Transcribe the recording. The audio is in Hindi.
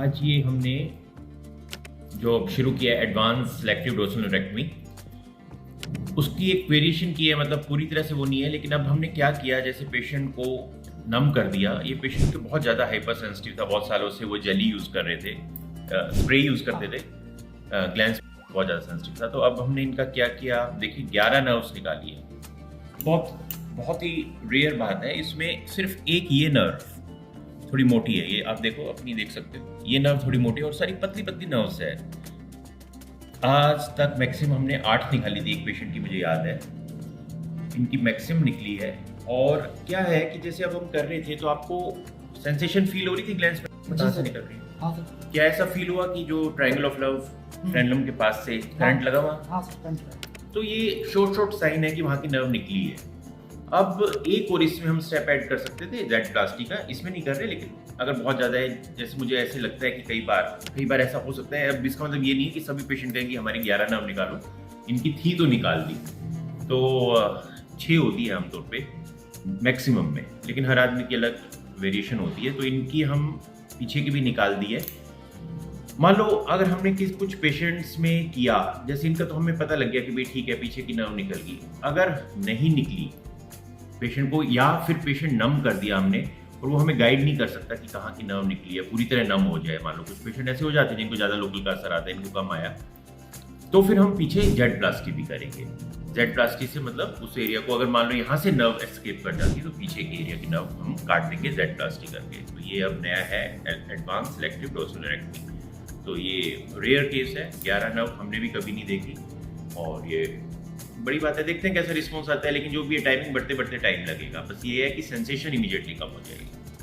आज ये हमने जो शुरू किया है एडवांस सिलेक्टिव डोर्सोलेक्टमी, उसकी एक वेरिएशन की है, मतलब पूरी तरह से वो नहीं है। लेकिन अब हमने क्या किया, जैसे पेशेंट को नम कर दिया। ये पेशेंट तो बहुत ज़्यादा हाइपर सेंसिटिव था, बहुत सालों से वो जेली यूज़ कर रहे थे, स्प्रे यूज़ करते थे, ग्लैंड्स बहुत ज़्यादा सेंसिटिव था। तो अब हमने इनका क्या किया, देखिए 11 नर्व्स निकाली है। बहुत ही रेयर बात है, इसमें सिर्फ एक ये नर्व थोड़ी मोटी है, ये आप देखो अपनी देख सकते हो, ये नर्व थोड़ी मोटी है और सारी पतली पतली नर्व्स है। आज तक मैक्सिमम हमने 8 निकाली थी एक पेशेंट की, मुझे याद है इनकी मैक्सिमम निकली है। और क्या है कि जैसे अब हम कर रहे थे तो आपको सेंसेशन फील हो रही थी ग्लैंड्स में कहाँ से निकल रही है? हाँ सर। क्या ऐसा फील हुआ कि जो ट्रायंगल ऑफ लव फ्रेंडलम के पास से करंट लगा हुआ? हाँ सर, करंट। तो ये शॉर्ट साइन है कि वहाँ की नर्व निकली है। अब एक और इसमें हम स्टेप ऐड कर सकते थे, जेड-प्लास्टी का, इसमें नहीं कर रहे। लेकिन अगर बहुत ज़्यादा है, जैसे मुझे ऐसे लगता है कि कई बार ऐसा हो सकता है। अब इसका मतलब ये नहीं है कि सभी पेशेंट कहेंगे हमारी 11 नर्व निकालो, इनकी थी तो निकाल दी। तो 6 होती है आमतौर पे मैक्सिमम में, लेकिन हर आदमी की अलग वेरिएशन होती है। तो इनकी हम पीछे की भी निकाल दी है। मान लो अगर हमने कुछ पेशेंट्स में किया, जैसे इनका तो हमें पता लग गया कि भाई ठीक है पीछे की नर्व निकल गई। अगर नहीं निकली पेशेंट को, या फिर पेशेंट नम कर दिया हमने और वो हमें गाइड नहीं कर सकता कि कहाँ की नर्व निकली है, पूरी तरह नम हो जाए, मान लो कुछ पेशेंट ऐसे हो जाते हैं जिनको ज़्यादा लोकल का असर आता है, इनको कम आया, तो फिर हम पीछे जेड-प्लास्टी भी करेंगे। जेड-प्लास्टी से मतलब उस एरिया को, अगर मान लो यहाँ से नर्व एस्केप कर जाती है तो पीछे के एरिया की नर्व हम काट देंगे जेड-प्लास्टी करके। तो ये अब नया है एडवांस सिलेक्टिव डोर्सोलेक्टमी। तो ये रेयर केस है, 11 नर्व हमने भी कभी नहीं देखी और ये बड़ी बात है। देखते हैं कैसा रिस्पॉन्स आता है, लेकिन जो भी है टाइमिंग बढ़ते बढ़ते टाइम लगेगा। बस ये है कि सेंसेशन इमीडिएटली कम हो जाएगी।